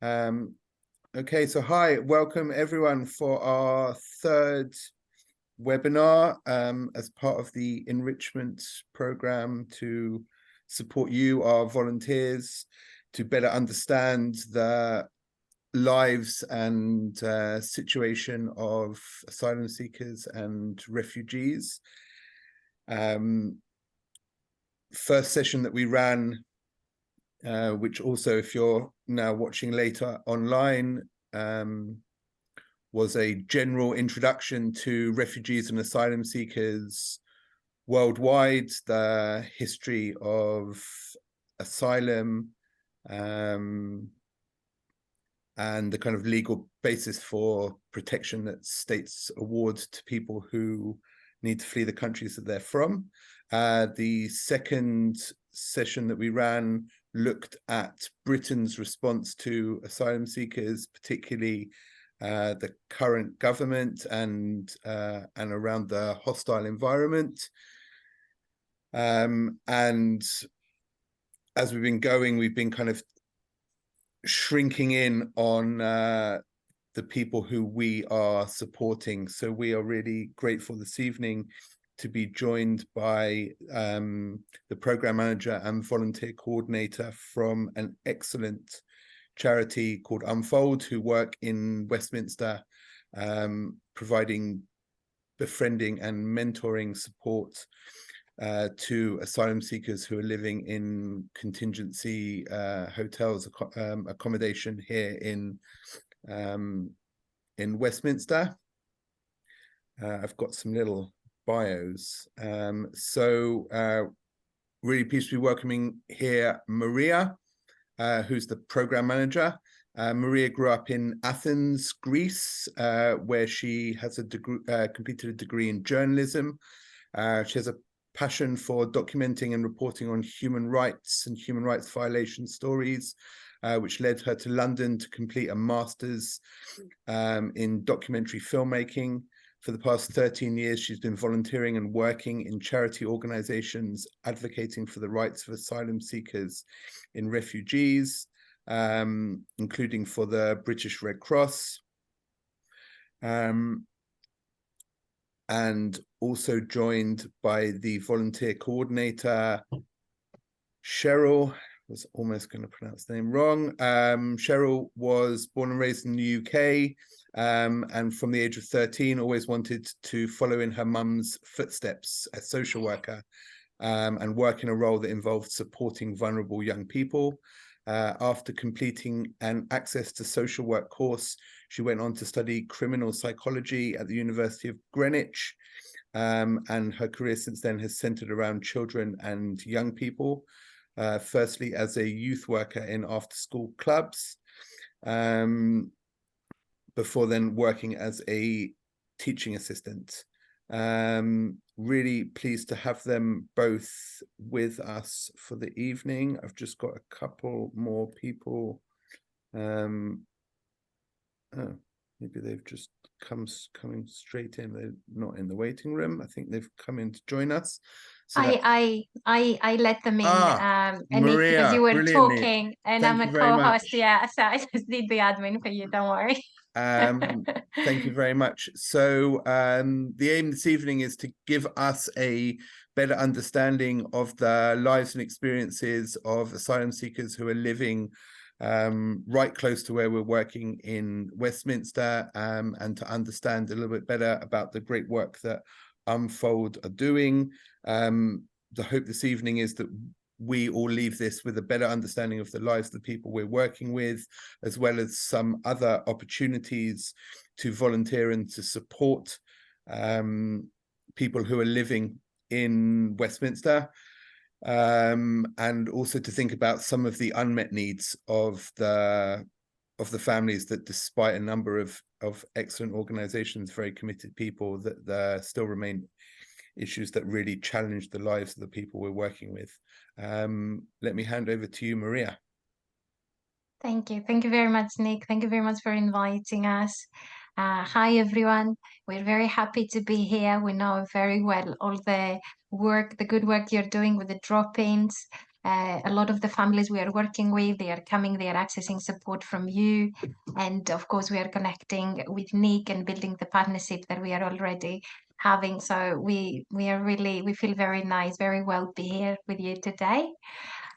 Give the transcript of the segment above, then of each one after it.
Okay, so hi, welcome everyone for our third webinar as part of the Enrichment program to support you, our volunteers, to better understand the lives and situation of asylum seekers and refugees. First session that we ran, which also, if you're now watching later online, was a general introduction to refugees and asylum seekers worldwide, the history of asylum, and the kind of legal basis for protection that states award to people who need to flee the countries that they're from. The second session that we ran looked at Britain's response to asylum seekers, particularly the current government and around the hostile environment. And as we've been going, we've been kind of shrinking in on the people who we are supporting. So we are really grateful this evening to be joined by the program manager and volunteer coordinator from an excellent charity called Unfold, who work in Westminster, providing befriending and mentoring support to asylum seekers who are living in contingency hotels accommodation here in Westminster. I've got some little bios. Really pleased to be welcoming here Maria, who's the program manager. Maria grew up in Athens, Greece, where she has a degree, completed a degree in journalism. She has a passion for documenting and reporting on human rights and human rights violation stories, which led her to London to complete a master's in documentary filmmaking. For the past 13 years, she's been volunteering and working in charity organizations advocating for the rights of asylum seekers and refugees, including for the British Red Cross. And also joined by the volunteer coordinator, Cheryl. I was almost going to pronounce the name wrong. Cheryl was born and raised in the UK, and from the age of 13, always wanted to follow in her mum's footsteps as social worker, and work in a role that involved supporting vulnerable young people. After completing an Access to Social Work course, she went on to study criminal psychology at the University of Greenwich, and her career since then has centered around children and young people, firstly as a youth worker in after-school clubs, before then working as a teaching assistant. Really pleased to have them both with us for the evening. I've just got a couple more people. Oh, maybe they've just coming straight in. They're not in the waiting room. I think they've come in to join us. So I let them in, and Maria, because you were brilliantly. talking, and Thank I'm you a very much. co-host. Yeah, so I just did the admin for you. Don't worry. Thank you very much. So the aim this evening is to give us a better understanding of the lives and experiences of asylum seekers who are living right close to where we're working in Westminster, and to understand a little bit better about the great work that Unfold are doing. The hope this evening is that we all leave this with a better understanding of the lives of the people we're working with, as well as some other opportunities to volunteer and to support people who are living in Westminster, and also to think about some of the unmet needs of the families that, despite a number of excellent organizations, very committed people, that there still remain issues that really challenge the lives of the people we're working with. Let me hand over to you, Maria. Thank you. Thank you very much, Nick. Thank you very much for inviting us. Hi, everyone. We're very happy to be here. We know very well all the work, the good work you're doing with the drop-ins. A lot of the families we are working with, they are coming, they are accessing support from you. And of course, we are connecting with Nick and building the partnership that we are already having. So we feel very nice, very well be here with you today.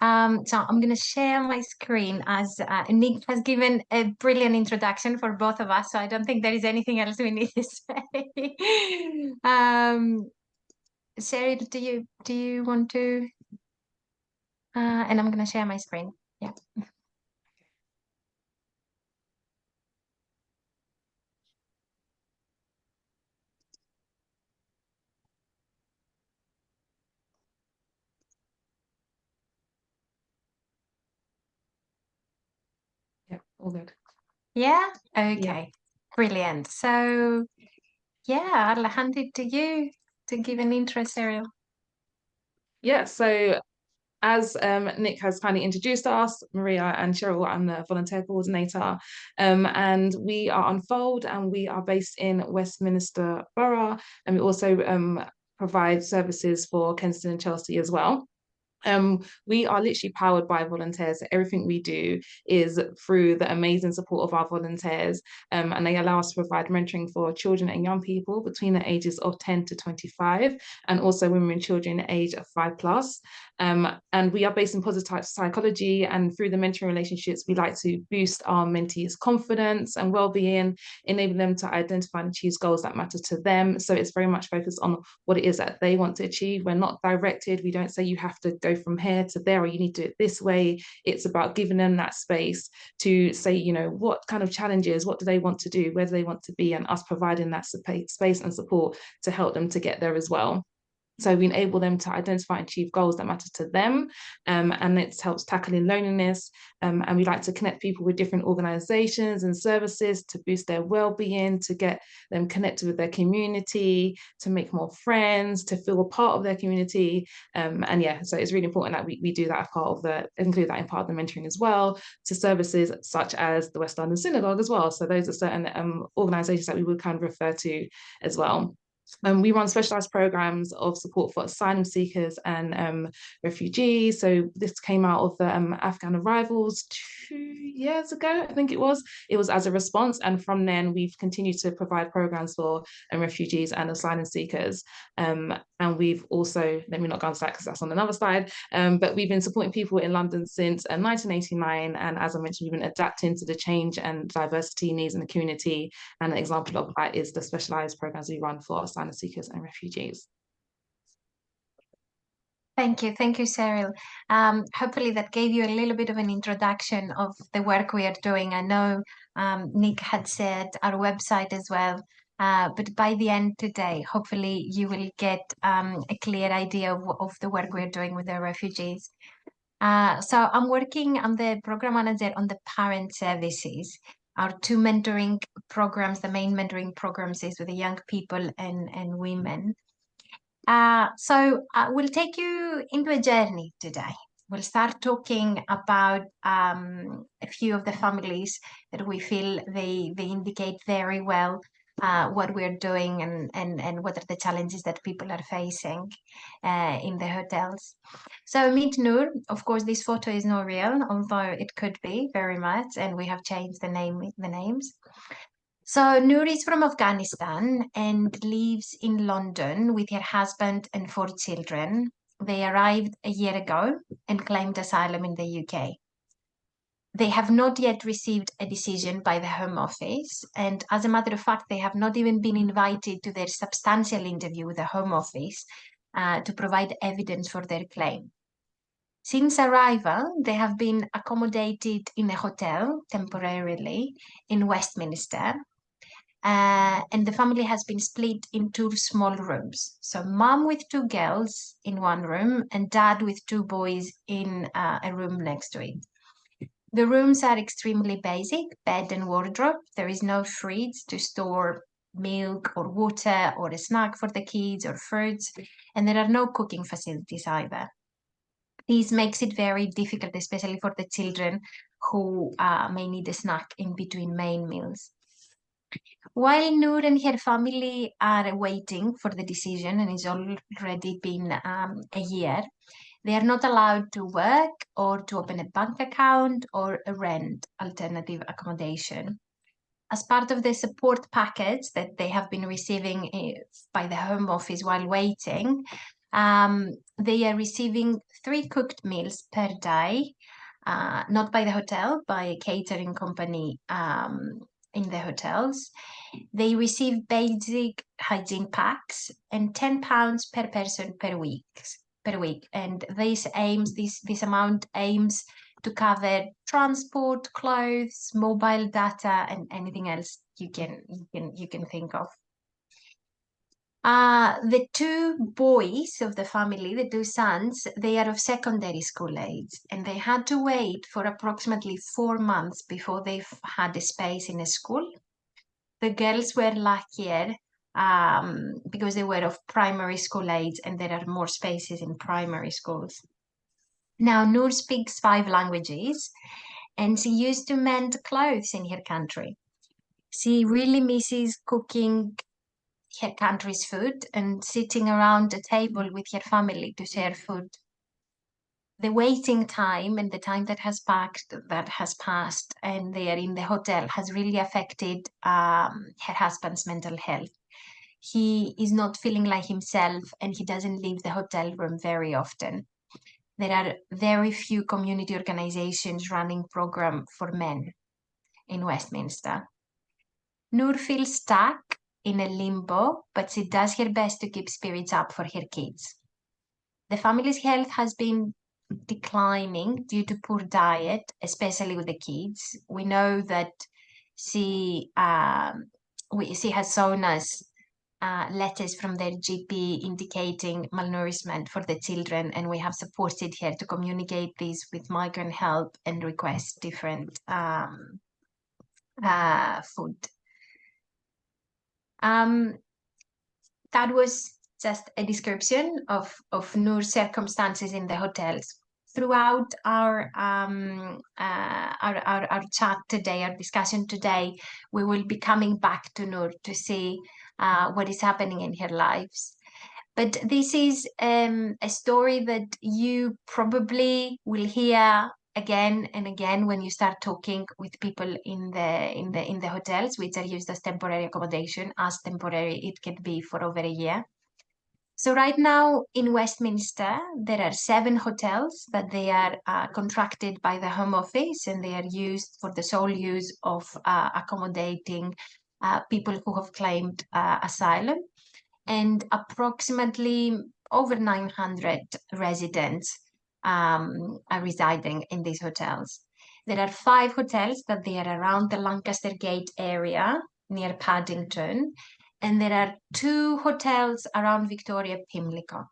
So I'm going to share my screen as Nick has given a brilliant introduction for both of us. So I don't think there is anything else we need to say. Cheryl, do you want to? And I'm going to share my screen. Yeah. Yeah, all good. Yeah? Okay. Yeah. Brilliant. So, yeah, I'll hand it to you to give an intro, Cheryl. Yeah, so as Nick has kindly introduced us, Maria and Cheryl, I'm the volunteer coordinator, and we are Unfold, and we are based in Westminster Borough, and we also provide services for Kensington and Chelsea as well. We are literally powered by volunteers. So everything we do is through the amazing support of our volunteers, and they allow us to provide mentoring for children and young people between the ages of 10 to 25, and also women and children age of 5+. And we are based in positive psychology, and through the mentoring relationships, we like to boost our mentees' confidence and well-being, enable them to identify and achieve goals that matter to them. So it's very much focused on what it is that they want to achieve. We're not directed. We don't say you have to go from here to there or you need to do it this way. It's about giving them that space to say, you know, what kind of challenges, what do they want to do, where do they want to be, and us providing that space and support to help them to get there as well. So we enable them to identify and achieve goals that matter to them, and it helps tackling loneliness. And we like to connect people with different organisations and services to boost their well-being, to get them connected with their community, to make more friends, to feel a part of their community. And yeah, so it's really important that we do that as part of include that in part of the mentoring as well, to services such as the West London Synagogue as well. So those are certain organisations that we would kind of refer to as well. We run specialised programmes of support for asylum seekers and refugees. So this came out of the Afghan arrivals 2 years ago, I think it was. It was as a response, and from then we've continued to provide programmes for refugees and asylum seekers. And we've also, let me not go on to that because that's on another slide, but we've been supporting people in London since 1989, and as I mentioned, we've been adapting to the change and diversity needs in the community, and an example of that is the specialised programmes we run for asylum seekers and refugees. Thank you, Cheryl. Hopefully that gave you a little bit of an introduction of the work we are doing. I know Nick had said our website as well, but by the end today, hopefully you will get a clear idea of the work we're doing with the refugees. So I'm the program manager on the parent services. Our two mentoring programs, the main mentoring programs is with the young people and women. So we'll take you into a journey today. We'll start talking about a few of the families that we feel they indicate very well what we're doing and what are the challenges that people are facing in the hotels. So meet Noor. Of course, this photo is not real, although it could be very much, and we have changed the names. So Noor is from Afghanistan and lives in London with her husband and 4 children. They arrived a year ago and claimed asylum in the UK. They have not yet received a decision by the Home Office, and as a matter of fact, they have not even been invited to their substantial interview with the Home Office to provide evidence for their claim. Since arrival, they have been accommodated in a hotel temporarily in Westminster, and the family has been split in 2 small rooms. So mom with 2 girls in one room and dad with 2 boys in a room next to it. The rooms are extremely basic, bed and wardrobe. There is no fridge to store milk or water or a snack for the kids or fruits, and there are no cooking facilities either. This makes it very difficult, especially for the children who may need a snack in between main meals. While Noor and her family are waiting for the decision, and it's already been a year, They are not allowed to work or to open a bank account or rent alternative accommodation. As part of the support package that they have been receiving by the Home Office while waiting, they are receiving 3 cooked meals per day, not by the hotel, by a catering company in the hotels. They receive basic hygiene packs and £10 per person per week. And this amount aims to cover transport, clothes, mobile data, and anything else you can think of. The 2 boys of the family, the 2 sons, they are of secondary school age, and they had to wait for approximately 4 months before they've had a space in a school. The girls were luckier because they were of primary school age, and there are more spaces in primary schools. Now, Noor speaks 5 languages, and she used to mend clothes in her country. She really misses cooking her country's food and sitting around a table with her family to share food. The waiting time and the time that has passed, and they are in the hotel has really affected her husband's mental health. He is not feeling like himself, and he doesn't leave the hotel room very often. There are very few community organizations running program for men in Westminster. Noor feels stuck in a limbo, but she does her best to keep spirits up for her kids. The family's health has been declining due to poor diet, especially with the kids. We know that she has shown us letters from their GP indicating malnourishment for the children, and we have supported her to communicate this with Migrant Help and request different food. That was just a description of Noor's circumstances in the hotels. Throughout our chat today, our discussion today, we will be coming back to Noor to see what is happening in her lives. But this is a story that you probably will hear again and again when you start talking with people in the hotels, which are used as temporary accommodation, as temporary it can be for over a year. So right now in Westminster, there are 7 hotels that they are contracted by the Home Office, and they are used for the sole use of accommodating people who have claimed asylum, and approximately over 900 residents are residing in these hotels. There are 5 hotels that they are around the Lancaster Gate area near Paddington, and there are 2 hotels around Victoria Pimlico.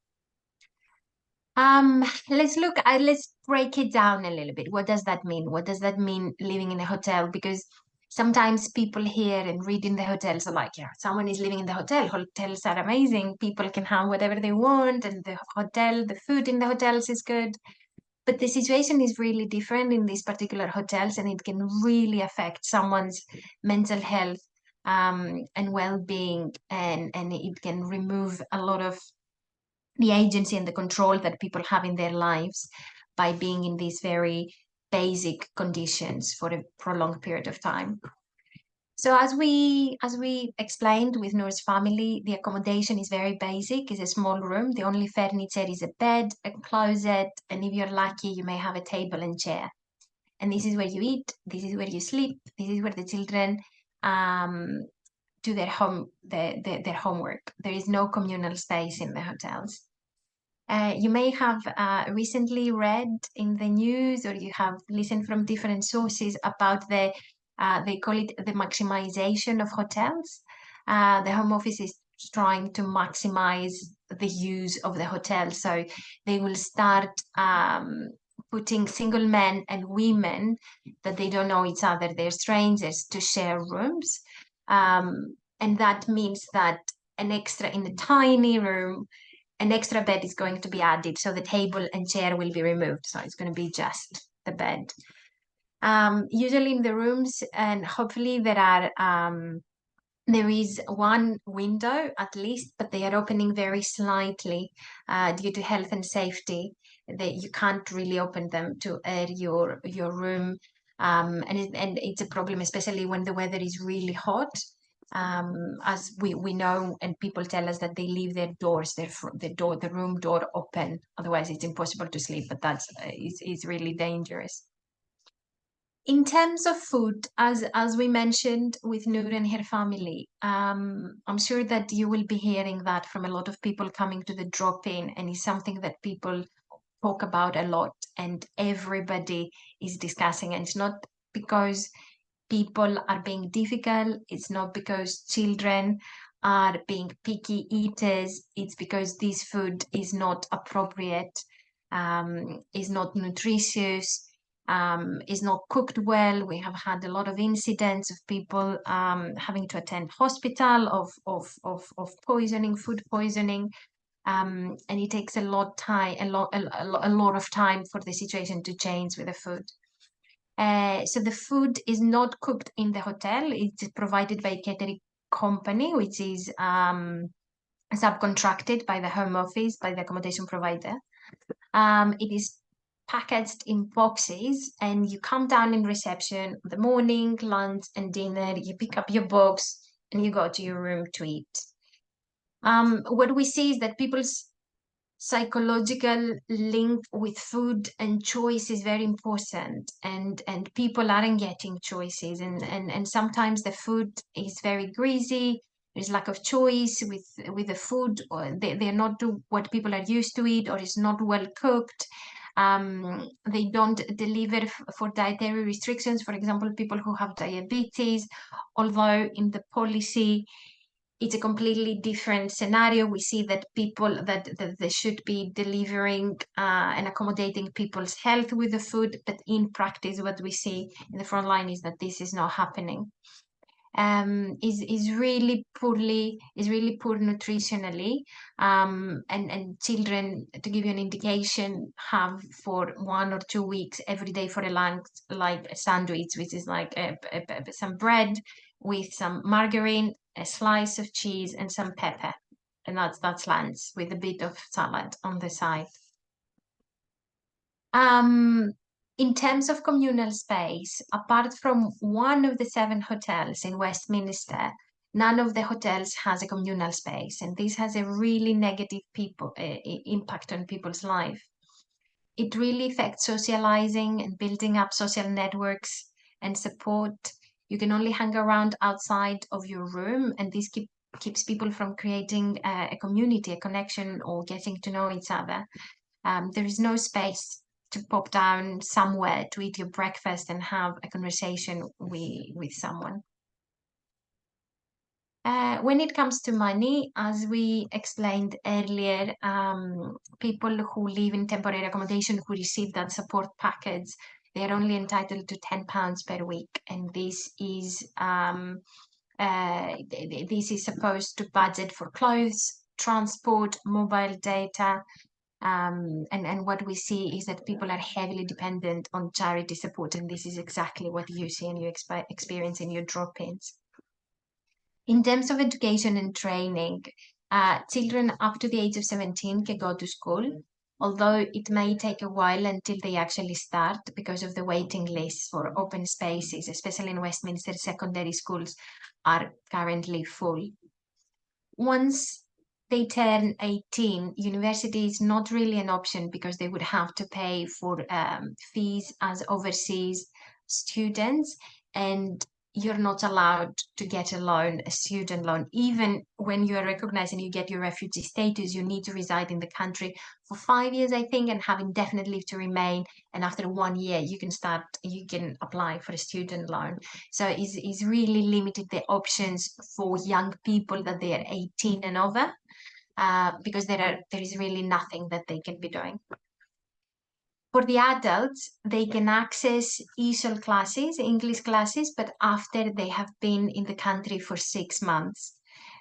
Let's break it down a little bit. What does that mean? What does that mean living in a hotel? Because sometimes people hear and read in the hotels are like, yeah, someone is living in the hotel. Hotels are amazing. People can have whatever they want, and the food in the hotels is good. But the situation is really different in these particular hotels, and it can really affect someone's mental health and well-being, and it can remove a lot of the agency and the control that people have in their lives by being in these very basic conditions for a prolonged period of time. So as we explained with Noor's family, the accommodation is very basic. It's a small room. The only furniture is a bed, a closet, and if you're lucky, you may have a table and chair. And this is where you eat. This is where you sleep. This is where the children do their homework. There is no communal space in the hotels. You may have recently read in the news, or you have listened from different sources about they call it the maximization of hotels. The Home Office is trying to maximize the use of the hotel. So they will start putting single men and women that they don't know each other, they're strangers, to share rooms. And that means that in a tiny room, an extra bed is going to be added. So the table and chair will be removed. So it's going to be just the bed. Usually in the rooms, and hopefully there is one window at least, but they are opening very slightly due to health and safety. you can't really open them to air your room, and it's a problem, especially when the weather is really hot. As we know, and people tell us that they leave their doors, the room door open, otherwise it's impossible to sleep. But that's is really dangerous. In terms of food, as we mentioned with Noor and her family, I'm sure that you will be hearing that from a lot of people coming to the drop-in, and it's something that people talk about a lot and everybody is discussing. And it's not because people are being difficult, it's not because children are being picky eaters, it's because this food is not appropriate, is not nutritious, is not cooked well. We have had a lot of incidents of people having to attend hospital of poisoning, food poisoning, and it takes a lot of time for the situation to change with the food. So the food is not cooked in the hotel. It's provided by a catering company, which is subcontracted by the home office, by the accommodation provider. It is packaged in boxes, and you come down in reception the morning, lunch and dinner. You pick up your box and you go to your room to eat. What we see is that people's psychological link with food and choice is very important, and people aren't getting choices, and sometimes the food is very greasy. There's lack of choice with the food, or they're not do what people are used to eat, or it's not well cooked. They don't deliver for dietary restrictions, for example, people who have diabetes, although in the policy it's a completely different scenario. We see that people that they should be delivering and accommodating people's health with the food, but in practice what we see in the front line is that this is not happening. Is really poor nutritionally, and children, to give you an indication, have for 1 or 2 weeks every day for a lunch like a sandwich, which is like some bread with some margarine, a slice of cheese and some pepper, and that's lunch with a bit of salad on the side. In terms of communal space, apart from one of the 7 hotels in Westminster, none of the hotels has a communal space, and this has a really negative impact on people's life. It really affects socializing and building up social networks and support. You can only hang around outside of your room, and this keeps people from creating a community, a connection, or getting to know each other. There is no space to pop down somewhere to eat your breakfast and have a conversation with someone. When it comes to money, as we explained earlier, people who live in temporary accommodation who receive that support package, they are only entitled to £10 per week, and this is supposed to budget for clothes, transport, mobile data, and what we see is that people are heavily dependent on charity support, and this is exactly what you see and you experience in your drop-ins. In terms of education and training, children up to the age of 17 can go to school, although it may take a while until they actually start because of the waiting lists for open spaces, especially in Westminster. Secondary schools are currently full. Once they turn 18, university is not really an option because they would have to pay for fees as overseas students, and you're not allowed to get a loan, a student loan. Even when you are recognized and you get your refugee status, you need to reside in the country for 5 years, I think, and have indefinite leave to remain. And after 1 year, you can apply for a student loan. So it's really limited the options for young people that they are 18 and over, because there is really nothing that they can be doing. For the adults, they can access ESOL classes, English classes, but after they have been in the country for 6 months.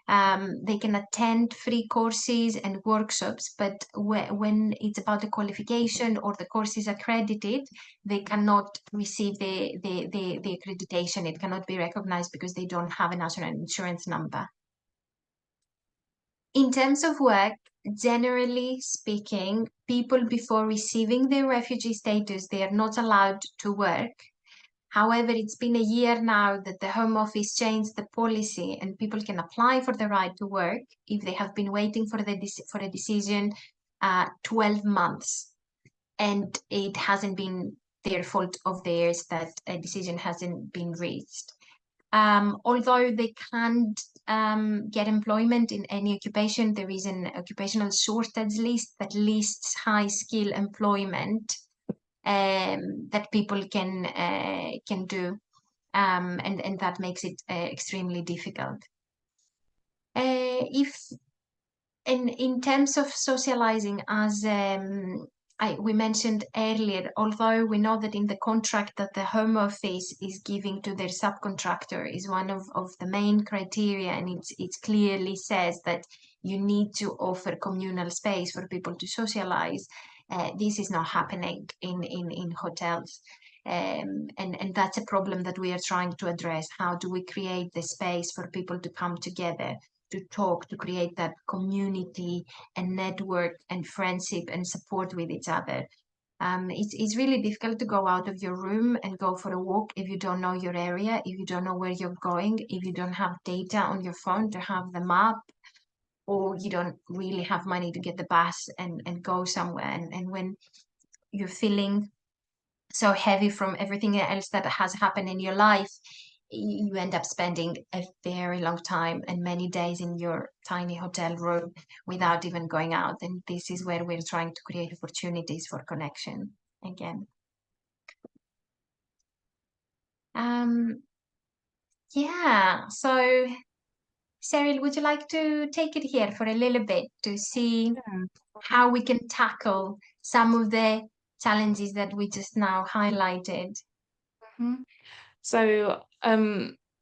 They can attend free courses and workshops, but when it's about the qualification or the course is accredited, they cannot receive the accreditation. It cannot be recognized because they don't have a national insurance number. In terms of work, generally speaking, people before receiving their refugee status, they are not allowed to work. However, it's been a year now that the Home Office changed the policy and people can apply for the right to work if they have been waiting for a decision 12 months. And it hasn't been their fault of theirs that a decision hasn't been reached. Although they can't get employment in any occupation, there is an occupational shortage list that lists high skill employment that people can do, and that makes it extremely difficult. In terms of socializing, as we mentioned earlier, although we know that in the contract that the Home Office is giving to their subcontractor is one of the main criteria, and it clearly says that you need to offer communal space for people to socialize. This is not happening in hotels. And that's a problem that we are trying to address. How do we create the space for people to come together, to talk, to create that community and network and friendship and support with each other? It's really difficult to go out of your room and go for a walk if you don't know your area, if you don't know where you're going, if you don't have data on your phone to have the map, or you don't really have money to get the bus and go somewhere. And when you're feeling so heavy from everything else that has happened in your life, you end up spending a very long time and many days in your tiny hotel room without even going out. And this is where we're trying to create opportunities for connection again. Yeah, so Cheryl, would you like to take it here for a little bit to see how we can tackle some of the challenges that we just now highlighted? Mm-hmm. So,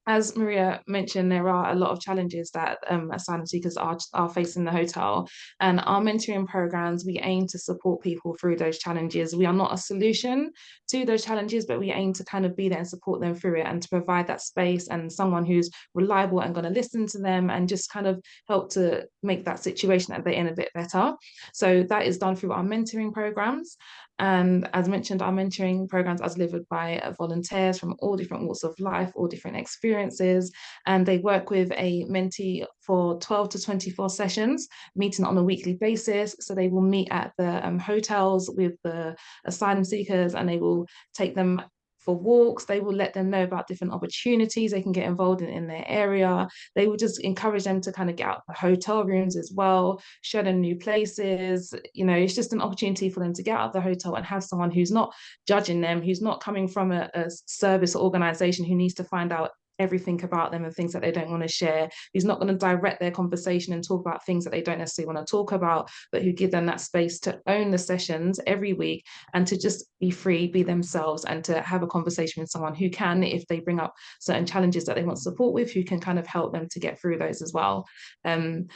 as Maria mentioned, there are a lot of challenges that asylum seekers are facing in the hotel. And our mentoring programs, we aim to support people through those challenges. We are not a solution to those challenges, but we aim to kind of be there and support them through it, and to provide that space and someone who's reliable and going to listen to them and just kind of help to make that situation that they're in a bit better. So that is done through our mentoring programs. And as mentioned, our mentoring programs are delivered by volunteers from all different walks of life, all different experiences, and they work with a mentee for 12 to 24 sessions, meeting on a weekly basis. So they will meet at the hotels with the asylum seekers, and they will take them for walks. They will let them know about different opportunities they can get involved in their area. They will just encourage them to kind of get out of the hotel rooms as well, show them new places. You know, it's just an opportunity for them to get out of the hotel and have someone who's not judging them, who's not coming from a service organization who needs to find out everything about them and things that they don't want to share, who's not going to direct their conversation and talk about things that they don't necessarily want to talk about, but who give them that space to own the sessions every week and to just be free, be themselves, and to have a conversation with someone who can, if they bring up certain challenges that they want support with, who can kind of help them to get through those as well.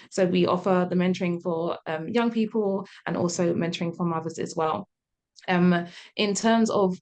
So we offer the mentoring for young people and also mentoring for mothers as well. In terms of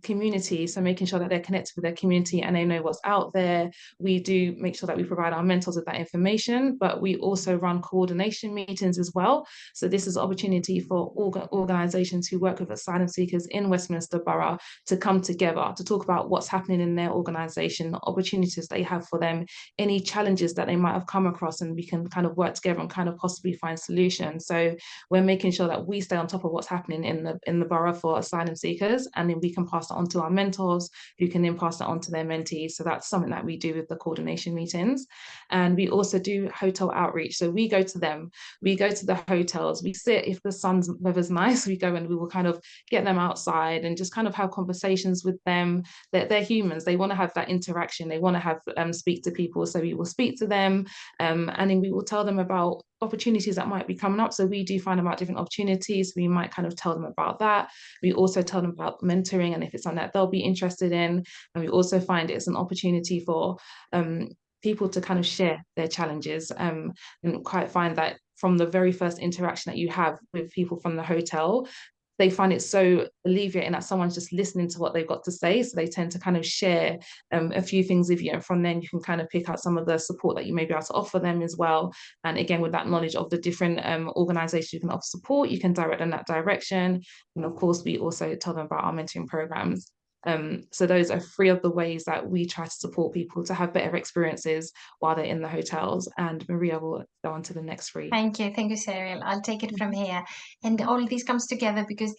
community, so making sure that they're connected with their community and they know what's out there, we do make sure that we provide our mentors with that information, but we also run coordination meetings as well. So this is an opportunity for organisations who work with asylum seekers in Westminster Borough to come together to talk about what's happening in their organisation, opportunities they have for them, any challenges that they might have come across, and we can kind of work together and kind of possibly find solutions. So we're making sure that we stay on top of what's happening in the borough for asylum seekers, and then we can pass that on to our mentors, who can then pass that on to their mentees. So that's something that we do with the coordination meetings. And we also do hotel outreach. So we go to them, we go to the hotels, we sit, if the weather's nice, we go and we will kind of get them outside and just kind of have conversations with them. They're humans, they want to have that interaction, they want to have speak to people. So we will speak to them, and then we will tell them about opportunities that might be coming up. So we do find about different opportunities. We might kind of tell them about that. We also tell them about mentoring and if it's something that they'll be interested in. And we also find it's an opportunity for people to kind of share their challenges, and quite find that from the very first interaction that you have with people from the hotel, they find it so alleviating that someone's just listening to what they've got to say. So they tend to kind of share a few things with you. And from then you can kind of pick out some of the support that you may be able to offer them as well. And again, with that knowledge of the different organizations you can offer support, you can direct them in that direction. And of course, we also tell them about our mentoring programs. So those are 3 of the ways that we try to support people to have better experiences while they're in the hotels. And Maria will go on to the next 3. Thank you, Cheryl. I'll take it from here. And all this comes together because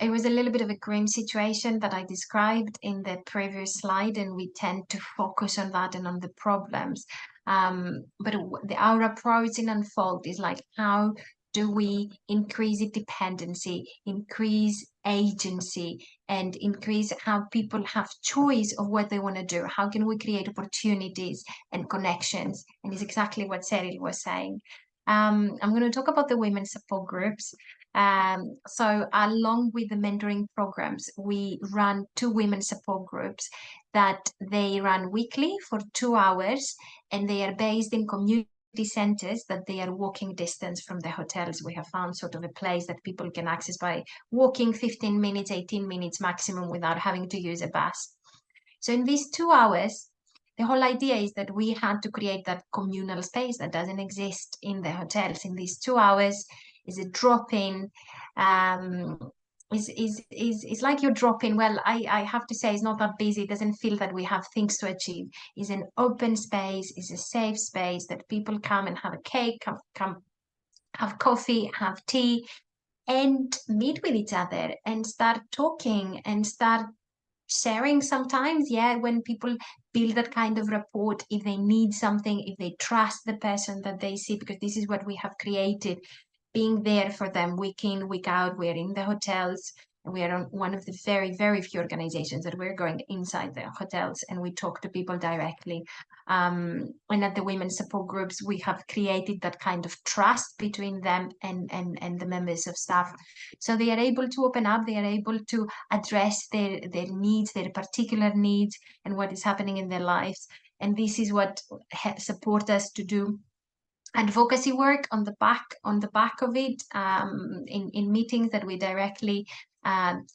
it was a little bit of a grim situation that I described in the previous slide, and we tend to focus on that and on the problems. But our approach in Unfold is like, how do we increase dependency, increase agency, and increase how people have choice of what they want to do? How can we create opportunities and connections? And it's exactly what Cheryl was saying. I'm going to talk about the women's support groups. So along with the mentoring programs, we run 2 women's support groups that they run weekly for 2 hours, and they are based in community centers that they are walking distance from the hotels. We have found sort of a place that people can access by walking 15 minutes, 18 minutes maximum without having to use a bus. So in these 2 hours, the whole idea is that we had to create that communal space that doesn't exist in the hotels. In these 2 hours is a drop-in. It's like you're dropping. Well, I have to say, it's not that busy. It doesn't feel that we have things to achieve. It's an open space. It's a safe space that people come and have a cake, come have coffee, have tea, and meet with each other and start talking and start sharing sometimes. Yeah, when people build that kind of rapport, if they need something, if they trust the person that they see, because this is what we have created, being there for them week in, week out. We're in the hotels, and we are on one of the very, very few organizations that we're going inside the hotels and we talk to people directly. And at the women's support groups, we have created that kind of trust between them and the members of staff. So they are able to open up, they are able to address their needs, their particular needs, and what is happening in their lives. And this is what support us to do advocacy work on the back of it, in meetings that we directly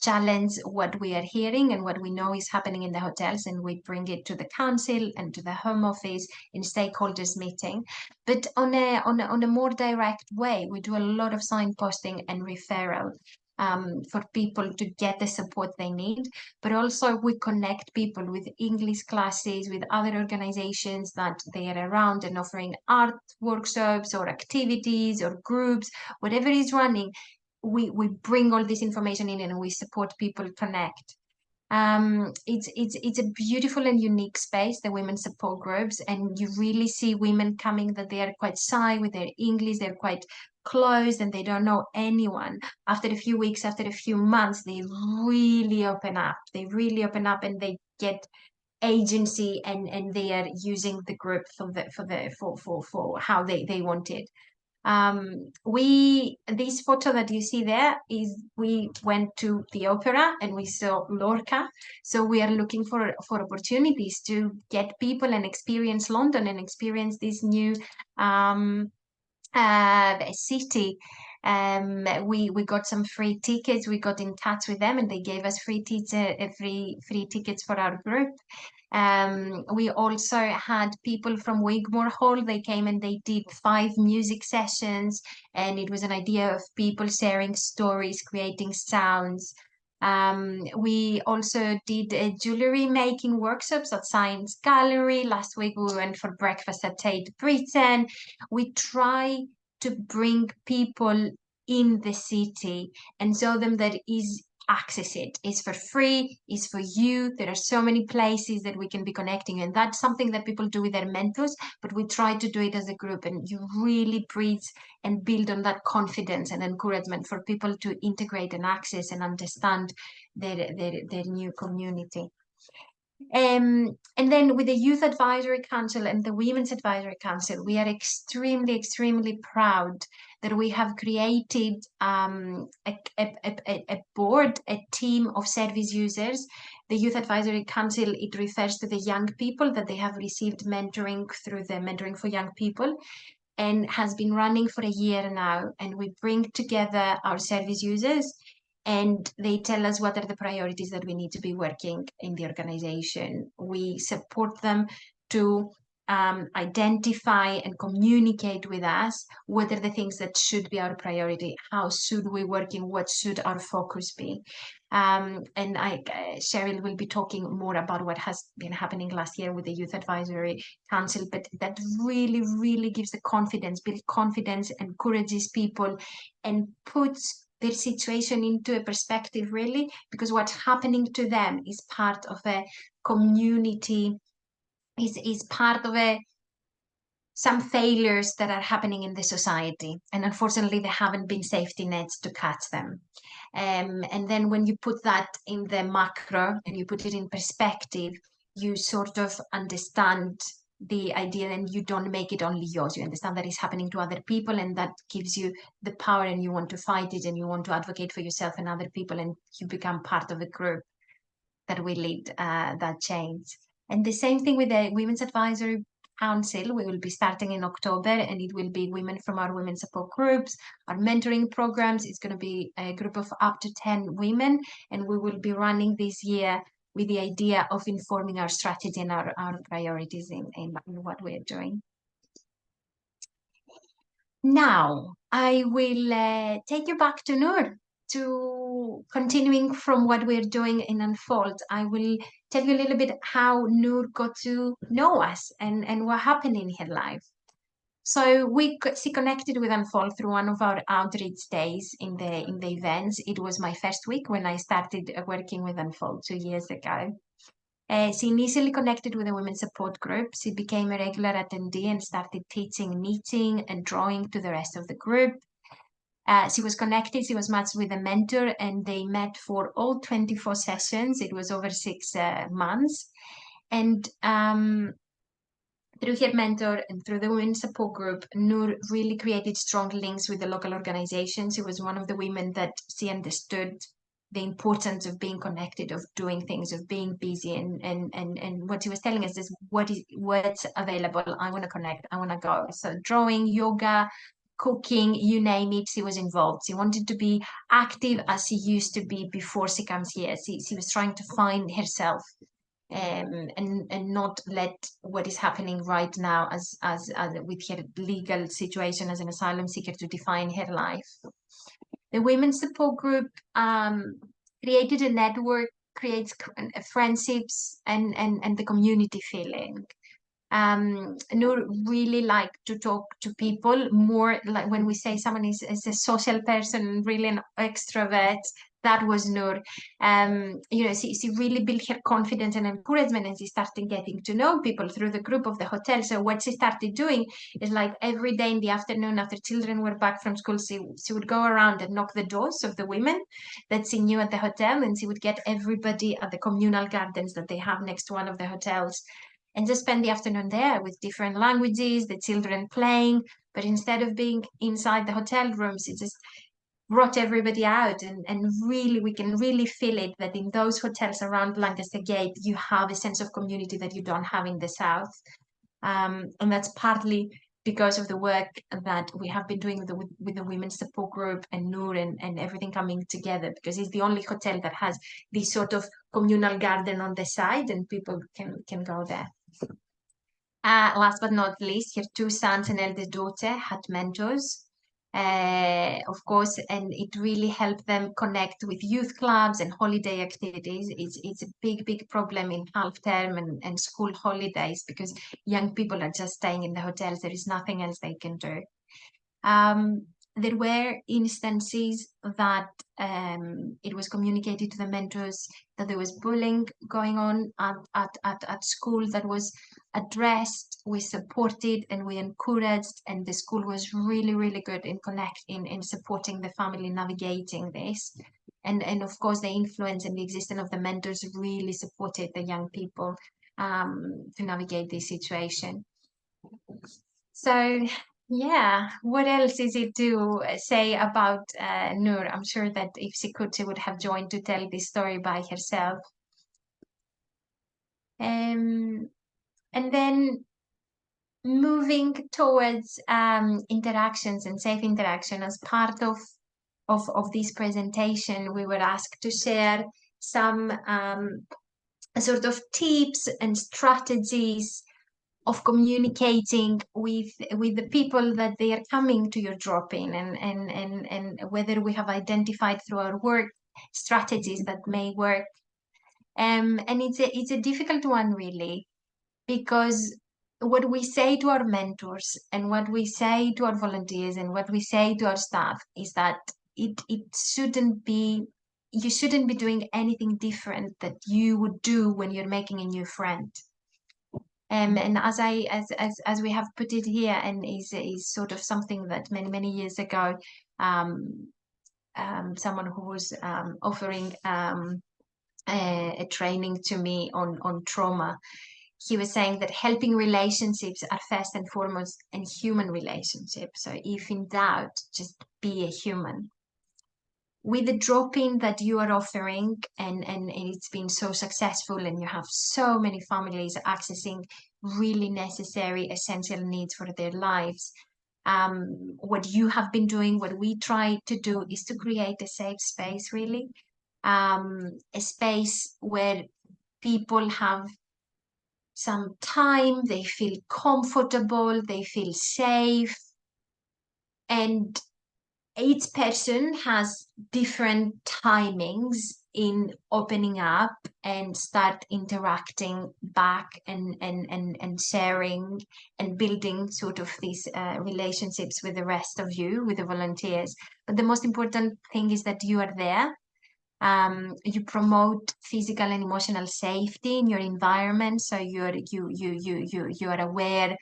challenge what we are hearing and what we know is happening in the hotels, and we bring it to the council and to the Home Office in stakeholders meeting. But on a more direct way, we do a lot of signposting and referral for people to get the support they need. But also we connect people with English classes, with other organizations that they are around and offering art workshops or activities or groups, whatever is running. We bring all this information in and we support people connect. It's a beautiful and unique space, the women's support groups, and you really see women coming that they are quite shy with their English, they're quite closed and they don't know anyone. After a few weeks, after a few months, they really open up. They really open up and they get agency, and they are using the group for how they want it. This photo that you see there is we went to the opera and we saw Lorca. So we are looking for opportunities to get people and experience London and experience this new city. We got some free tickets. We got in touch with them and they gave us free tickets for our group. We also had people from Wigmore Hall. They came and they did 5 music sessions, and it was an idea of people sharing stories, creating sounds. We also did jewelry making workshops at Science Gallery. Last week we went for breakfast at Tate Britain. We try to bring people in the city and show them that access it. It's for free, it's for you. There are so many places that we can be connecting, and that's something that people do with their mentors, but we try to do it as a group, and you really breathe and build on that confidence and encouragement for people to integrate and access and understand their new community. And then with the Youth Advisory Council and the Women's Advisory Council, we are extremely, extremely proud that we have created a board, a team of service users. The Youth Advisory Council, it refers to the young people that they have received mentoring through the Mentoring for Young People, and has been running for a year now. And we bring together our service users and they tell us what are the priorities that we need to be working in the organization. We support them to identify and communicate with us what are the things that should be our priority, how should we work in, what should our focus be. And Cheryl will be talking more about what has been happening last year with the Youth Advisory Council, but that really gives the confidence, builds confidence, encourages people, and puts their situation into a perspective, really, because what's happening to them is part of a community, is part of some failures that are happening in the society, and unfortunately there haven't been safety nets to catch them. And then when you put that in the macro and you put it in perspective, you sort of understand the idea, and you don't make it only yours. You understand that it's happening to other people, and that gives you the power, and you want to fight it, and you want to advocate for yourself and other people, and you become part of a group that will lead that change. And the same thing with the Women's Advisory Council. We will be starting in October, and it will be women from our women support groups, our mentoring programs. It's going to be a group of up to 10 women, and we will be running this year with the idea of informing our strategy and our priorities in what we're doing. Now, I will take you back to Noor, to continuing from what we're doing in Unfold. I will tell you a little bit how Noor got to know us and what happened in her life. So she connected with Unfold through one of our outreach days in the events. It was my first week when I started working with Unfold 2 years ago. She initially connected with a women's support group. She became a regular attendee and started teaching knitting and drawing to the rest of the group. She was connected, she was matched with a mentor, and they met for all 24 sessions. It was over 6 months. And through her mentor and through the women's support group, Noor really created strong links with the local organization. She was one of the women that she understood the importance of being connected, of doing things, of being busy, and what she was telling us is what's available. I want to connect, I want to go. So drawing, yoga, cooking, you name it, she was involved. She wanted to be active as she used to be before she comes here. She was trying to find herself, and not let what is happening right now as with her legal situation as an asylum seeker to define her life. The women's support group created a network, creates friendships and the community feeling. Noor really liked to talk to people, more like when we say someone is a social person, really an extrovert. That was Noor. You know, she really built her confidence and encouragement, and she started getting to know people through the group of the hotel. So what she started doing is, like, every day in the afternoon after children were back from school, she would go around and knock the doors of the women that she knew at the hotel, and she would get everybody at the communal gardens that they have next to one of the hotels, and just spend the afternoon there with different languages, the children playing. But instead of being inside the hotel rooms, it just brought everybody out, and really, we can really feel it, that in those hotels around Lancaster Gate, you have a sense of community that you don't have in the south. And that's partly because of the work that we have been doing with the women's support group and Noor and everything coming together, because it's the only hotel that has this sort of communal garden on the side, and people can go there. Last but not least, her 2 sons and eldest daughter had mentors, of course, and it really helped them connect with youth clubs and holiday activities. It's a big problem in half term and school holidays, because young people are just staying in the hotels. There is nothing else they can do. There were instances that it was communicated to the mentors that there was bullying going on at school, that was addressed. We supported and we encouraged, and the school was really good in supporting the family navigating this. And of course, the influence and the existence of the mentors really supported the young people to navigate this situation. So yeah, what else is it to say about Noor? I'm sure that if she could, she would have joined to tell this story by herself. And then moving towards interactions and safe interaction as part of of this presentation, we were asked to share some sort of tips and strategies of communicating with the people that they are coming to your drop-in, and whether we have identified through our work strategies that may work. And it's a difficult one, really, because what we say to our mentors and what we say to our volunteers and what we say to our staff is that it shouldn't be, you shouldn't be doing anything different that you would do when you're making a new friend. And as we have put it here, and is sort of something that many years ago, someone who was offering a training to me on trauma, he was saying that helping relationships are first and foremost a human relationship. So if in doubt, just be a human. With the drop-in that you are offering, and it's been so successful, and you have so many families accessing really necessary, essential needs for their lives, what you have been doing, what we try to do, is to create a safe space, really. A space where people have some time, they feel comfortable, they feel safe, and each person has different timings in opening up and start interacting back and sharing and building sort of these relationships with the rest of you, with the volunteers. But the most important thing is that you are there. You promote physical and emotional safety in your environment, so you are aware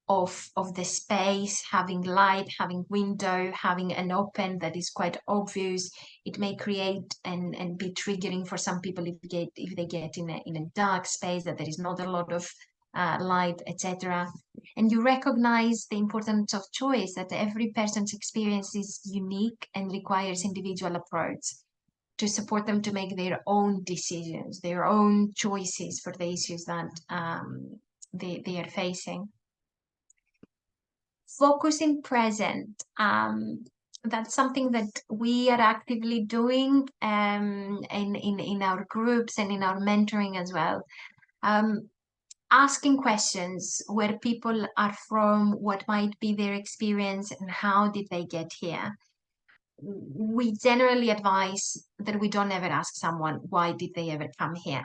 of the space, having light, having window, having an open that is quite obvious. It may create and be triggering for some people if they get in a dark space that there is not a lot of light, etc. And you recognize the importance of choice, that every person's experience is unique and requires individual approach to support them to make their own decisions, their own choices for the issues that they are facing. Focusing present, that's something that we are actively doing in our groups and in our mentoring as well. Asking questions, where people are from, what might be their experience, and how did they get here. We generally advise that we don't ever ask someone, why did they ever come here?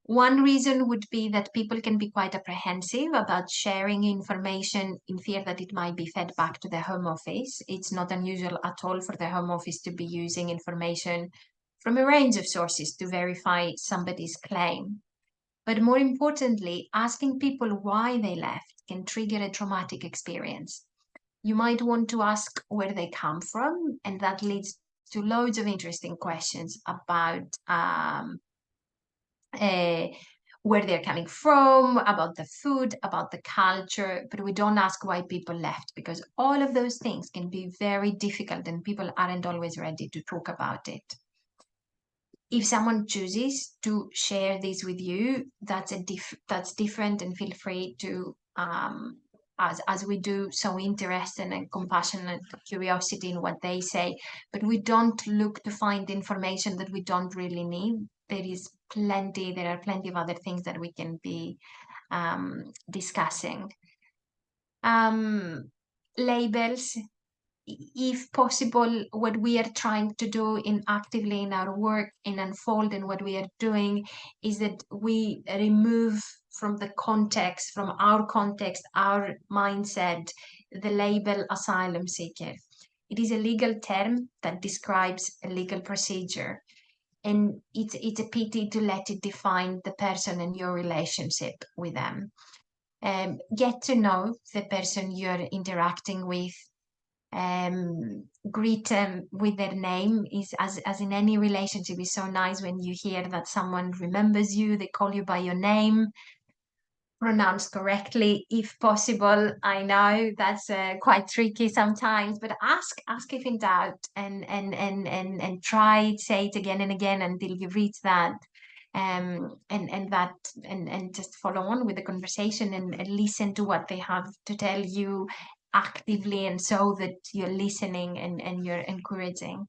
One reason would be that people can be quite apprehensive about sharing information in fear that it might be fed back to the Home Office. It's not unusual at all for the Home Office to be using information from a range of sources to verify somebody's claim. But more importantly, asking people why they left can trigger a traumatic experience. You might want to ask where they come from, and that leads to loads of interesting questions about where they're coming from, about the food, about the culture, but we don't ask why people left, because all of those things can be very difficult and people aren't always ready to talk about it. If someone chooses to share this with you, that's different, and feel free to, as we do, so interested and compassionate curiosity in what they say, but we don't look to find information that we don't really need. There are plenty of other things that we can be discussing. Labels, if possible, what we are trying to do actively in our work in Unfold, and what we are doing is that we remove from the context, from our context, our mindset, the label asylum seeker. It is a legal term that describes a legal procedure, and it's a pity to let it define the person and your relationship with them. Get to know the person you're interacting with. Greet them with their name. Is as in any relationship, is so nice when you hear that someone remembers you, they call you by your name, pronounced correctly if possible. I know that's quite tricky sometimes, but ask if in doubt, and try, say it again and again until you reach that, and just follow on with the conversation and listen to what they have to tell you, actively and so that you're listening and you're encouraging.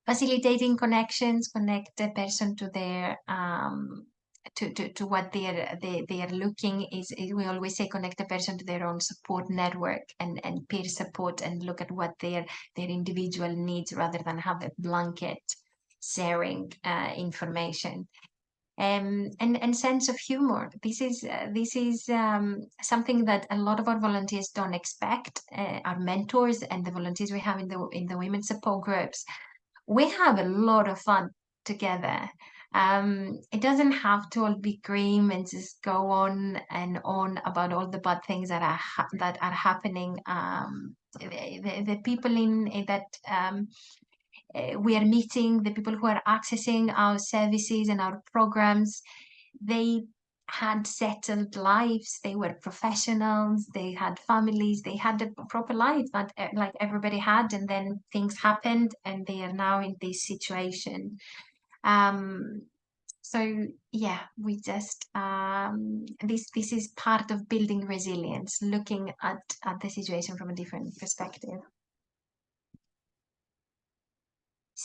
Facilitating connections, connect the person to their to what they are looking is we always say connect the person to their own support network and peer support, and look at what their individual needs rather than have a blanket sharing information. And sense of humor. This is something that a lot of our volunteers don't expect. Our mentors and the volunteers we have in the women's support groups, we have a lot of fun together. It doesn't have to all be grim and just go on and on about all the bad things that are happening. The people in that we are meeting, the people who are accessing our services and our programs, they had settled lives, they were professionals, they had families, they had a proper life that like everybody had, and then things happened and they are now in this situation. So yeah, we just this is part of building resilience, looking at the situation from a different perspective.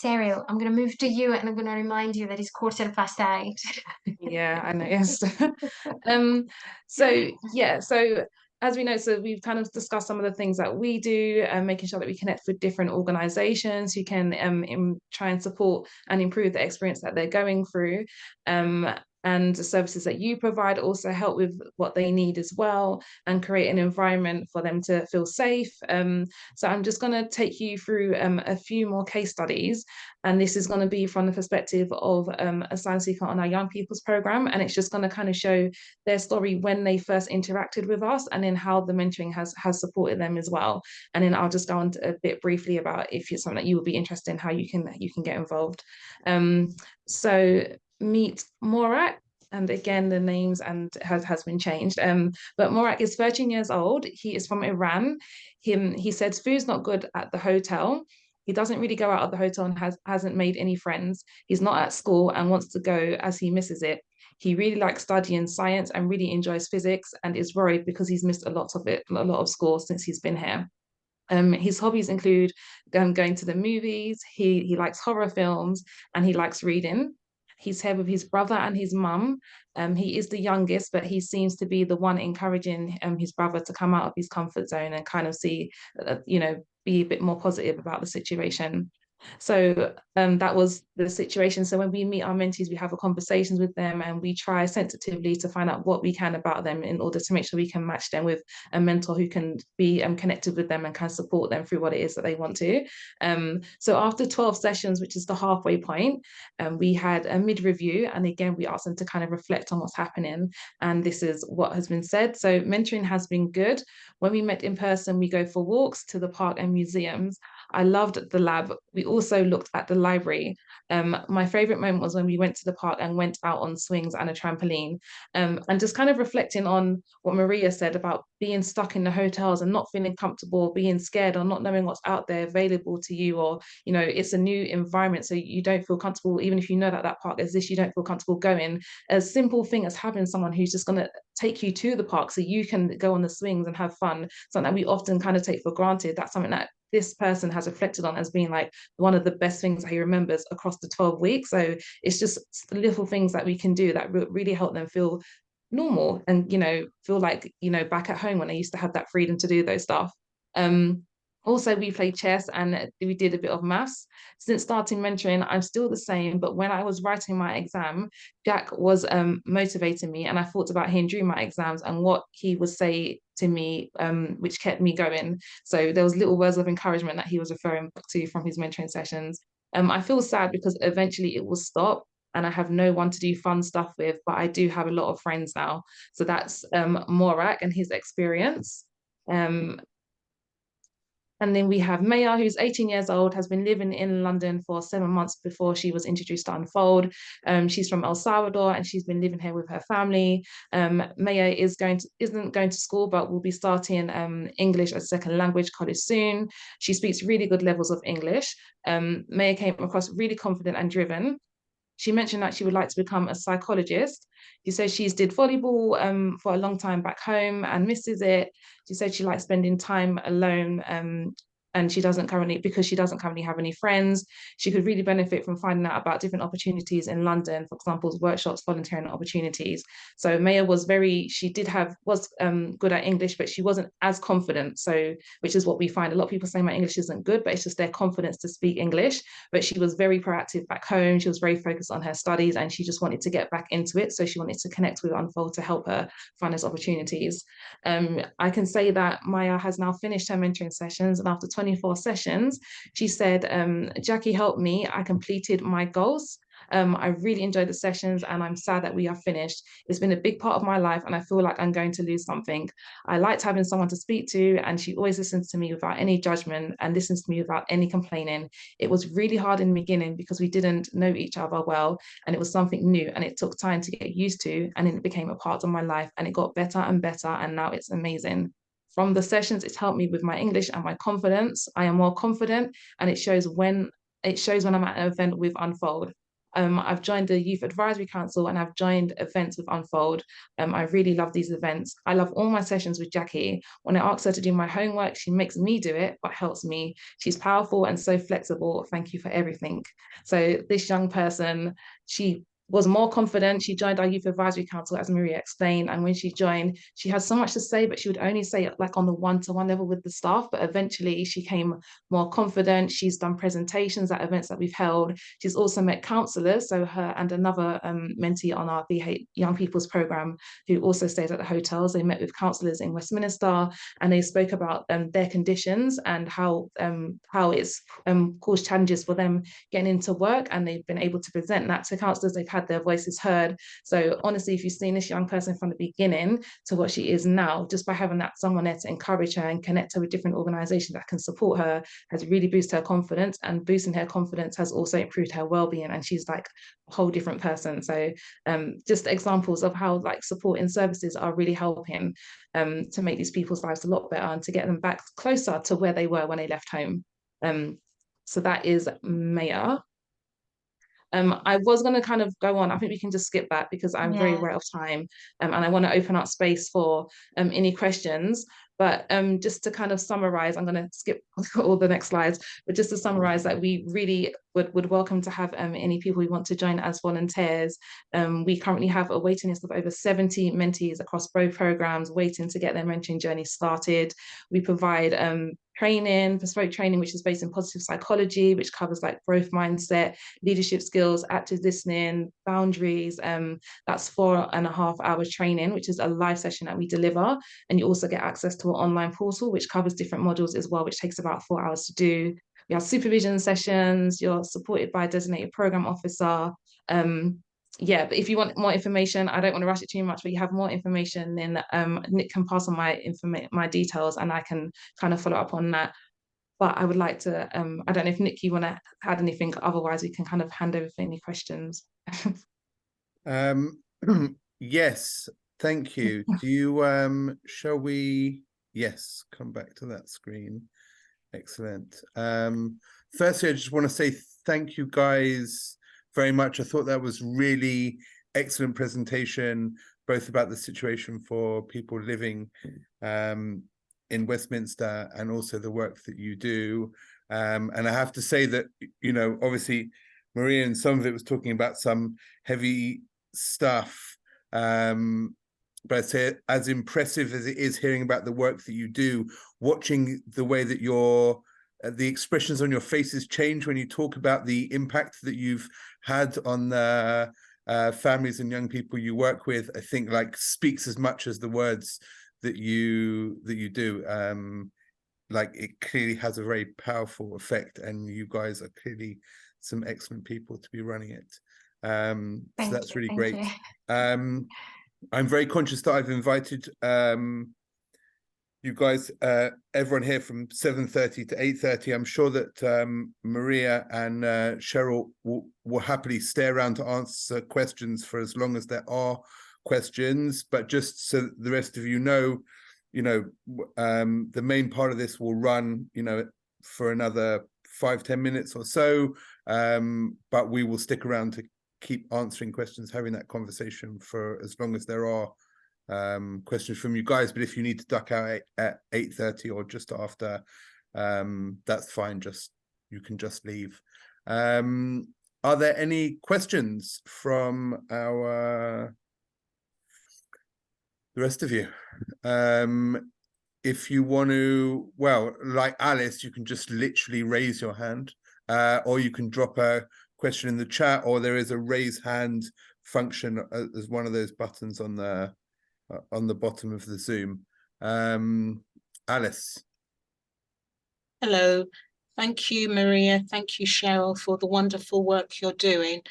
Cheryl, I'm going to move to you and I'm going to remind you that it's 8:15. Yeah, I noticed. So as we know, so we've kind of discussed some of the things that we do and making sure that we connect with different organizations who can try and support and improve the experience that they're going through. And the services that you provide also help with what they need as well and create an environment for them to feel safe. So I'm just going to take you through a few more case studies, and this is going to be from the perspective of asylum seeker on our young people's program, and it's just going to kind of show their story when they first interacted with us, and then how the mentoring has supported them as well. And then I'll just go on a bit briefly about if it's something that you would be interested in, how you can get involved. So meet Morak, and again the names and has been changed, but Morak is 13 years old. He is from Iran. He said food's not good at the hotel. He doesn't really go out of the hotel and hasn't made any friends. He's not at school and wants to go as he misses it. He really likes studying science and really enjoys physics, and is worried because he's missed a lot of school since he's been here. His hobbies include going to the movies. He likes horror films and he likes reading. He's here with his brother and his mum. He is the youngest, but he seems to be the one encouraging his brother to come out of his comfort zone and kind of see, be a bit more positive about the situation. So that was the situation. So when we meet our mentees, we have a conversations with them and we try sensitively to find out what we can about them in order to make sure we can match them with a mentor who can be connected with them and can support them through what it is that they want to. So after 12 sessions, which is the halfway point, we had a mid-review, and again we asked them to kind of reflect on what's happening, and this is what has been said. So mentoring has been good. When we met in person, we go for walks to the park and museums. I loved the lab. We also looked at the library. My favorite moment was when we went to the park and went out on swings and a trampoline, and just kind of reflecting on what Maria said about being stuck in the hotels and not feeling comfortable, being scared, or not knowing what's out there available to you, or it's a new environment, so you don't feel comfortable. Even if you know that that park exists, you don't feel comfortable going. A simple thing as having someone who's just going to take you to the park so you can go on the swings and have fun, something that we often kind of take for granted. That's something that this person has reflected on as being like one of the best things that he remembers across the 12 weeks. So it's just little things that we can do that really help them feel normal and feel like back at home when they used to have that freedom to do those stuff. Also, we played chess and we did a bit of maths. Since starting mentoring, I'm still the same, but when I was writing my exam, Jack was motivating me, and I thought about him during my exams and what he would say to me, which kept me going. So there was little words of encouragement that he was referring back to from his mentoring sessions. I feel sad because eventually it will stop and I have no one to do fun stuff with, but I do have a lot of friends now. So that's Morak and his experience. And then we have Maya, who's 18 years old, has been living in London for 7 months before she was introduced to Unfold. She's from El Salvador and she's been living here with her family. Maya isn't going to school, but will be starting English as a second language college soon. She speaks really good levels of English. Maya came across really confident and driven. she mentioned that she would like to become a psychologist. She says she's did volleyball for a long time back home and misses it. She said she likes spending time alone, and she doesn't currently, because she doesn't currently have any friends. She could really benefit from finding out about different opportunities in London, for example, workshops, volunteering opportunities. So Maya was good at English, but she wasn't as confident. So, which is what we find. A lot of people say my English isn't good, but it's just their confidence to speak English. But she was very proactive back home. She was very focused on her studies, and she just wanted to get back into it. So she wanted to connect with Unfold to help her find those opportunities. I can say that Maya has now finished her mentoring sessions, and after 24 sessions, she said, Jackie helped me, I completed my goals. I really enjoyed the sessions, and I'm sad that we are finished. It's been a big part of my life, and I feel like I'm going to lose something. I liked having someone to speak to, and she always listens to me without any judgment and listens to me without any complaining. It was really hard in the beginning because we didn't know each other well, and it was something new, and it took time to get used to, and it became a part of my life, and it got better and better, and now it's amazing. From the sessions, it's helped me with my English and my confidence. I am more confident, and it shows when I'm at an event with Unfold. I've joined the Youth Advisory Council, and I've joined events with Unfold. I really love these events. I love all my sessions with Jackie. When I ask her to do my homework, she makes me do it, but helps me. She's powerful and so flexible. Thank you for everything. So this young person, she was more confident. She joined our Youth Advisory Council, as Maria explained, and when she joined, she had so much to say, but she would only say it like on the one-to-one level with the staff, but eventually she came more confident. She's done presentations at events that we've held. She's also met counsellors, so her and another mentee on our Young People's Programme, who also stays at the hotels. They met with counsellors in Westminster, and they spoke about their conditions and how it's caused challenges for them getting into work, and they've been able to present that to counsellors. They've had their voices heard. So honestly, if you've seen this young person from the beginning to what she is now, just by having that someone there to encourage her and connect her with different organisations that can support her, has really boosted her confidence, and boosting her confidence has also improved her well-being, and she's like a whole different person. So just examples of how like supporting services are really helping to make these people's lives a lot better and to get them back closer to where they were when they left home. So that is Maya. I was going to kind of go on. I think we can just skip that because I'm very aware of time, and I want to open up space for any questions. But just to kind of summarize, I'm going to skip all the next slides, but just to summarize that we really would welcome to have any people who want to join as volunteers. We currently have a waiting list of over 70 mentees across both programs waiting to get their mentoring journey started. We provide training, bespoke training, which is based in positive psychology, which covers like growth mindset, leadership skills, active listening, boundaries. That's 4.5 hours training, which is a live session that we deliver. And you also get access to an online portal, which covers different modules as well, which takes about 4 hours to do. We have supervision sessions. You're supported by a designated program officer. But if you want more information, I don't want to rush it too much, but you have more information, then Nick can pass on my details, and I can kind of follow up on that. But I would like to, I don't know if Nick, you want to add anything, otherwise we can kind of hand over for any questions. Yes, thank you. Do you, shall we, yes, come back to that screen. Excellent. Firstly, I just want to say thank you guys very much. I thought that was really excellent presentation, both about the situation for people living in Westminster and also the work that you do. And I have to say that, you know, obviously Maria and some of it was talking about some heavy stuff, but I'd say as impressive as it is hearing about the work that you do, watching the way that the expressions on your faces change when you talk about the impact that you've had on the families and young people you work with, I think like speaks as much as the words that you do. Like it clearly has a very powerful effect, and you guys are clearly some excellent people to be running it. So that's really great. I'm very conscious that I've invited you guys, everyone here from 7:30 to 8:30. I'm sure that Maria and Cheryl will happily stay around to answer questions for as long as there are questions. But just so the rest of you know, the main part of this will run, for another 5-10 minutes or so. But we will stick around to keep answering questions, having that conversation for as long as there are questions from you guys. But if you need to duck out at 8:30 or just after, that's fine. You can just leave. Are there any questions from the rest of you? If you want to, well, like Alice, you can just literally raise your hand, or you can drop a question in the chat, or there is a raise hand function as one of those buttons on the bottom of the Zoom. Alice. Hello. Thank you, Maria. Thank you, Cheryl, for the wonderful work you're doing.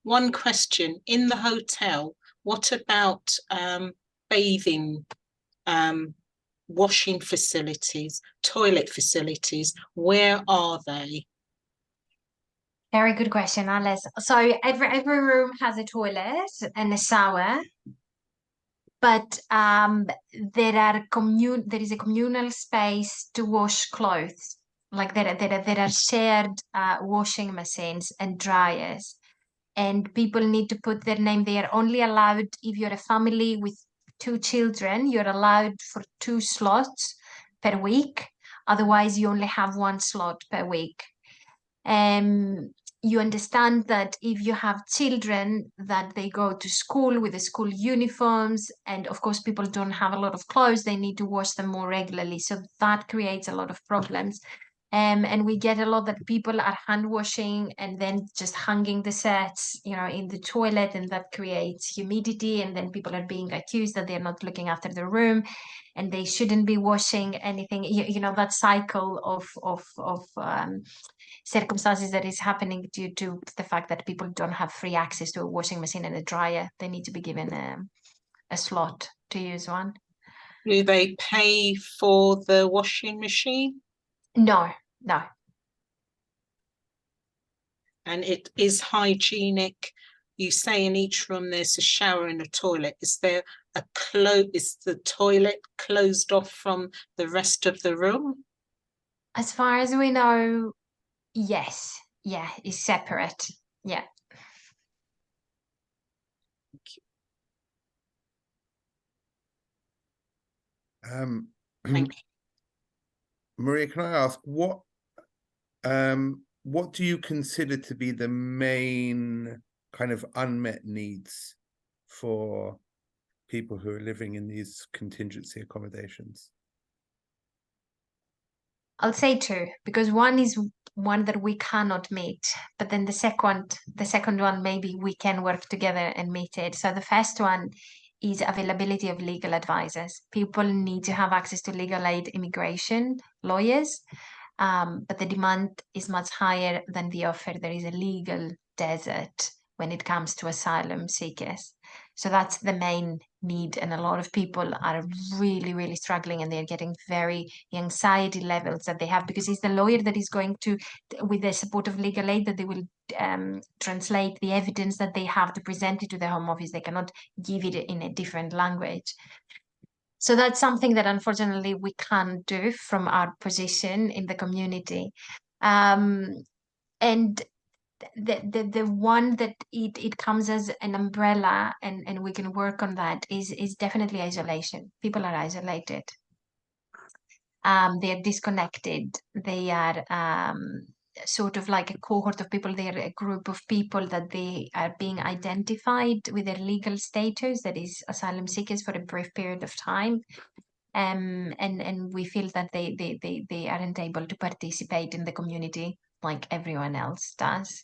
One question, in the hotel, what about bathing, washing facilities, toilet facilities? Where are they? Very good question, Alice. So every room has a toilet and a shower, but there is a communal space to wash clothes. Like there are shared washing machines and dryers, and people need to put their name. They are only allowed, if you're a family with 2 children, you're allowed for 2 slots per week. Otherwise, you only have 1 slot per week. You understand that if you have children, that they go to school with the school uniforms, and of course people don't have a lot of clothes, they need to wash them more regularly, so that creates a lot of problems. And we get a lot that people are hand washing and then just hanging the sets, in the toilet, and that creates humidity, and then people are being accused that they're not looking after the room and they shouldn't be washing anything. That cycle of circumstances that is happening due to the fact that people don't have free access to a washing machine and a dryer. They need to be given a slot to use one. Do they pay for the washing machine? No. And it is hygienic. You say in each room there's a shower and a toilet. Is there is the toilet closed off from the rest of the room? As far as we know, yes. Yeah, it's separate. Yeah. Thank you. Maria, can I ask what do you consider to be the main kind of unmet needs for people who are living in these contingency accommodations? I'll say 2, because one is one that we cannot meet, but then the second one, maybe we can work together and meet it. So the first one is availability of legal advisors. People need to have access to legal aid, immigration lawyers, but the demand is much higher than the offer. There is a legal desert when it comes to asylum seekers. So that's the main need, and a lot of people are really, really struggling, and they're getting the anxiety levels that they have, because it's the lawyer that is going to, with the support of legal aid, that they will translate the evidence that they have to present it to the Home Office. They cannot give it in a different language. So that's something that unfortunately we can't do from our position in the community. And the one that it comes as an umbrella, and we can work on that, is definitely isolation. People are isolated. They are disconnected. They are sort of like a cohort of people. They are a group of people that they are being identified with their legal status, that is asylum seekers, for a brief period of time. And we feel that they aren't able to participate in the community like everyone else does.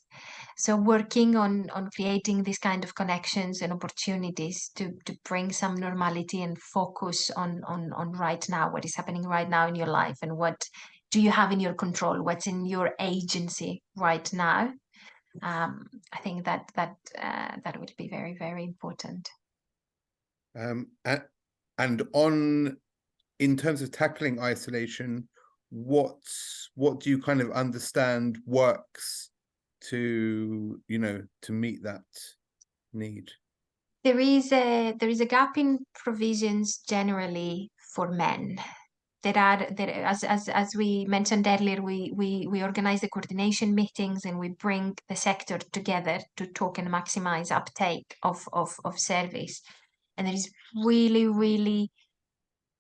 So working on creating these kind of connections and opportunities to bring some normality and focus on right now, what is happening right now in your life, and what do you have in your control, what's in your agency right now. I think that would be very, very important. And in terms of tackling isolation, what do you kind of understand works to meet that need? There is a gap in provisions generally for men. as we mentioned earlier, we organize the coordination meetings and we bring the sector together to talk and maximize uptake of service. And there is really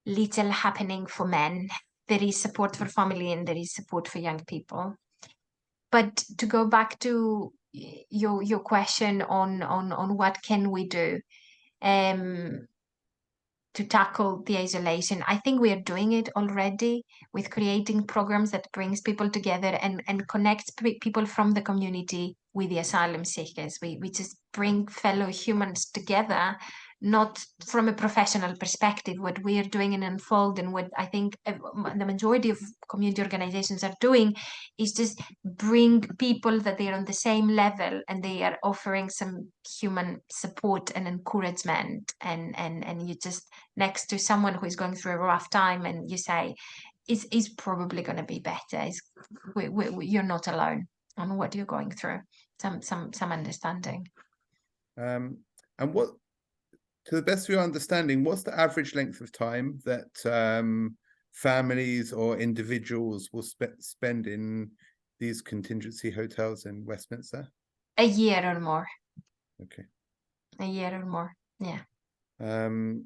little happening for men. There is support for family and there is support for young people. But to go back to your question on what can we do to tackle the isolation, I think we are doing it already with creating programs that brings people together and connects people from the community with the asylum seekers. We just bring fellow humans together, not from a professional perspective. What we are doing in Unfold and what I think the majority of community organizations are doing is just bring people that they are on the same level and they are offering some human support and encouragement, and you just next to someone who is going through a rough time and you say is probably going to be better. You're not alone on what you're going through. Some understanding. And what, to the best of your understanding, what's the average length of time that families or individuals will spend in these contingency hotels in Westminster? A year or more. Okay. A year or more, yeah. And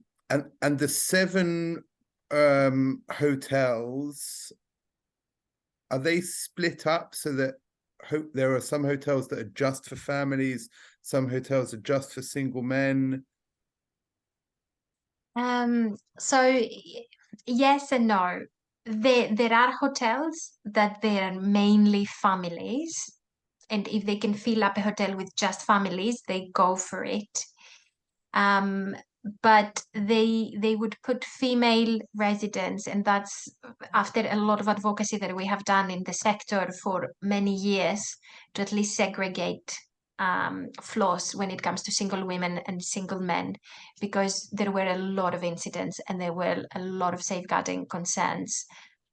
the 7 hotels, are they split up so that there are some hotels that are just for families, some hotels are just for single men? So yes and no. There are hotels that they are mainly families, and if they can fill up a hotel with just families, they go for it. But they would put female residents, and that's after a lot of advocacy that we have done in the sector for many years to at least segregate floors when it comes to single women and single men, because there were a lot of incidents and there were a lot of safeguarding concerns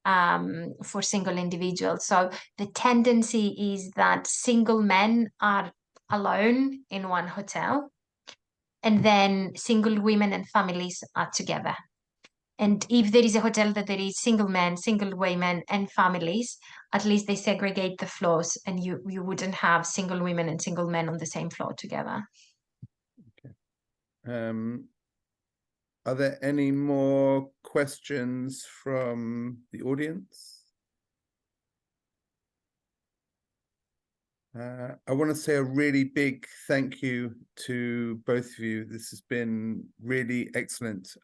for single individuals. So the tendency is that single men are alone in one hotel, and then single women and families are together. And if there is a hotel that there is single men, single women, and families, at least they segregate the floors, and you wouldn't have single women and single men on the same floor together. Okay. Are there any more questions from the audience? I want to say a really big thank you to both of you. This has been really excellent.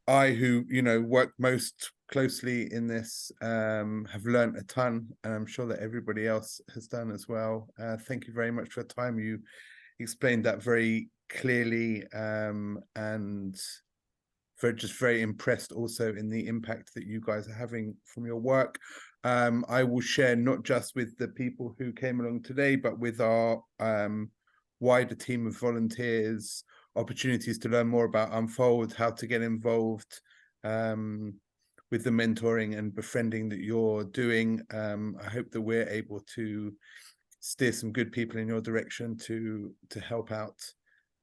I, who, work most closely in this, have learned a ton, and I'm sure that everybody else has done as well. Thank you very much for your time. You explained that very clearly, and just very impressed also in the impact that you guys are having from your work. I will share not just with the people who came along today, but with our wider team of volunteers, opportunities to learn more about Unfold, how to get involved with the mentoring and befriending that you're doing. I hope that we're able to steer some good people in your direction to help out.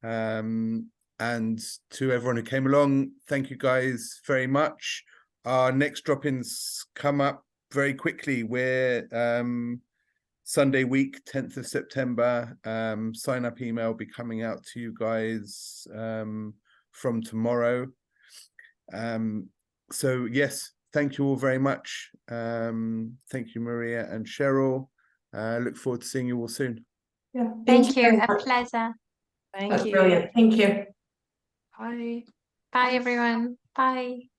And to everyone who came along, thank you guys very much. Our next drop-ins come up very quickly. We're Sunday week, 10th of September. Sign-up email will be coming out to you guys from tomorrow. So yes, thank you all very much. Thank you, Maria and Cheryl. Look forward to seeing you all soon. Yeah, Thank you. very A much. pleasure. Thank That's you. brilliant. Thank you. Bye. Bye, everyone. Bye.